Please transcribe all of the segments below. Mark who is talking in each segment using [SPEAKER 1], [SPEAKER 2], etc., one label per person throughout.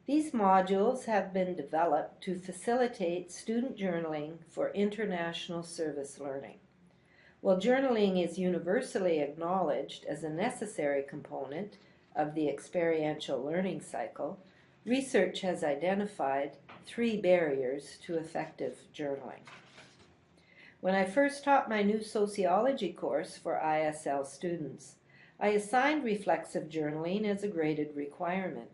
[SPEAKER 1] These modules have been developed to facilitate student journaling for international service learning. While journaling is universally acknowledged as a necessary component of the experiential learning cycle, research has identified 3 barriers to effective journaling. When I first taught my new sociology course for ISL students, I assigned reflexive journaling as a graded requirement.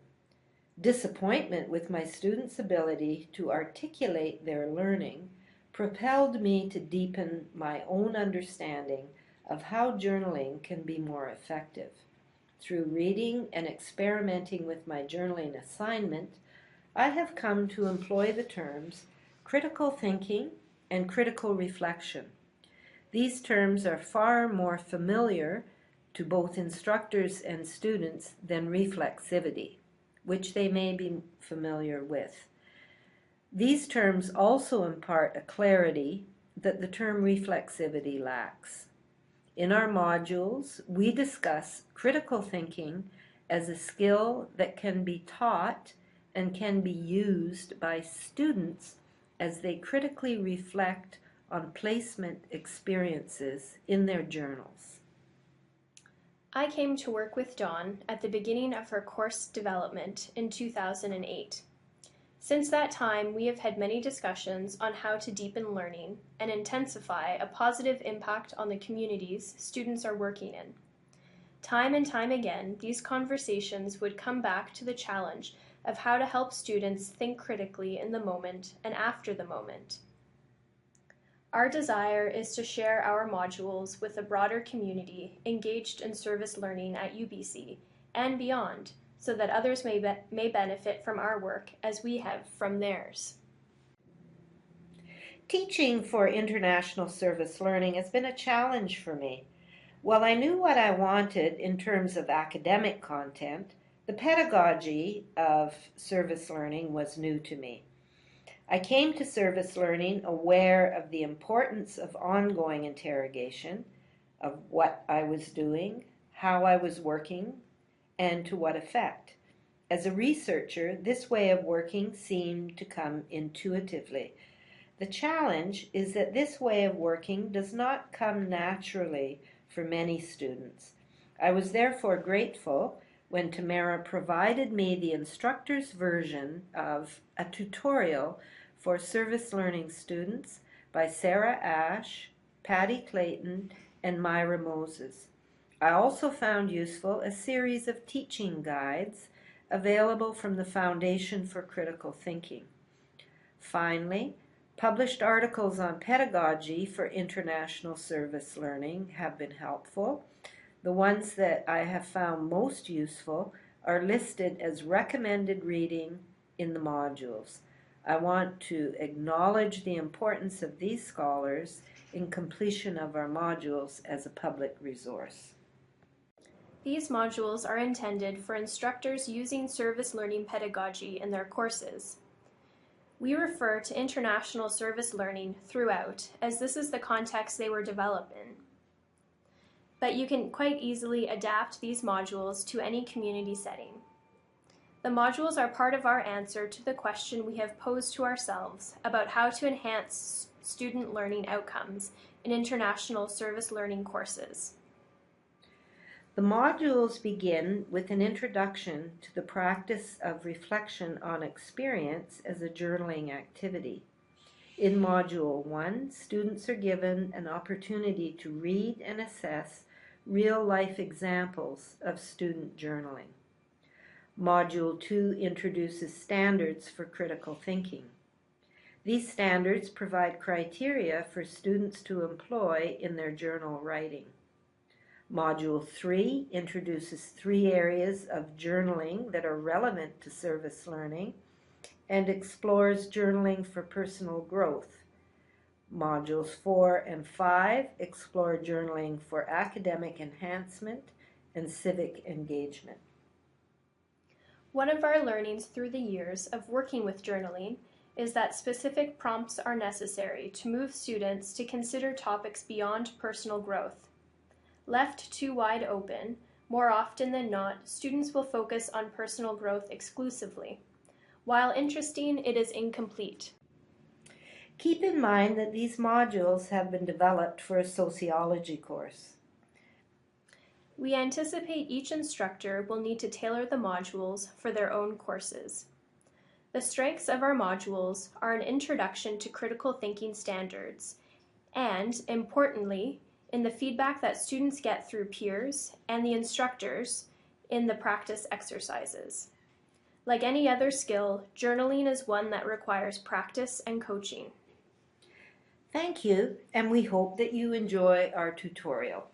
[SPEAKER 1] Disappointment with my students' ability to articulate their learning propelled me to deepen my own understanding of how journaling can be more effective. Through reading and experimenting with my journaling assignment, I have come to employ the terms critical thinking and critical reflection. These terms are far more familiar to both instructors and students than reflexivity, which they may be familiar with. These terms also impart a clarity that the term reflexivity lacks. In our modules, we discuss critical thinking as a skill that can be taught and can be used by students as they critically reflect on placement experiences in their journals.
[SPEAKER 2] I came to work with Dawn at the beginning of her course development in 2008. Since that time, we have had many discussions on how to deepen learning and intensify a positive impact on the communities students are working in. Time and time again, these conversations would come back to the challenge of how to help students think critically in the moment and after the moment. Our desire is to share our modules with a broader community engaged in service learning at UBC and beyond, so that others may benefit from our work as we have from theirs.
[SPEAKER 1] Teaching for international service learning has been a challenge for me. While I knew what I wanted in terms of academic content, the pedagogy of service learning was new to me. I came to service learning aware of the importance of ongoing interrogation, of what I was doing, how I was working, and to what effect. As a researcher, this way of working seemed to come intuitively. The challenge is that this way of working does not come naturally for many students. I was therefore grateful when Tamara provided me the instructor's version of a tutorial for service learning students by Sarah Ash, Patty Clayton, and Myra Moses. I also found useful a series of teaching guides available from the Foundation for Critical Thinking. Finally, published articles on pedagogy for international service learning have been helpful. The ones that I have found most useful are listed as recommended reading in the modules. I want to acknowledge the importance of these scholars in completion of our modules as a public resource.
[SPEAKER 2] These modules are intended for instructors using service learning pedagogy in their courses. We refer to international service learning throughout, as this is the context they were developed in. But you can quite easily adapt these modules to any community setting. The modules are part of our answer to the question we have posed to ourselves about how to enhance student learning outcomes in international service learning courses.
[SPEAKER 1] The modules begin with an introduction to the practice of reflection on experience as a journaling activity. In Module 1, students are given an opportunity to read and assess real-life examples of student journaling. Module 2 introduces standards for critical thinking. These standards provide criteria for students to employ in their journal writing. Module 3 introduces 3 areas of journaling that are relevant to service learning and explores journaling for personal growth. Modules 4 and 5 explore journaling for academic enhancement and civic engagement.
[SPEAKER 2] One of our learnings through the years of working with journaling is that specific prompts are necessary to move students to consider topics beyond personal growth. Left too wide open, more often than not, students will focus on personal growth exclusively. While interesting, it is incomplete.
[SPEAKER 1] Keep in mind that these modules have been developed for a sociology course.
[SPEAKER 2] We anticipate each instructor will need to tailor the modules for their own courses. The strengths of our modules are an introduction to critical thinking standards and, importantly, in the feedback that students get through peers and the instructors in the practice exercises. Like any other skill, journaling is one that requires practice and coaching.
[SPEAKER 1] Thank you, and we hope that you enjoy our tutorial.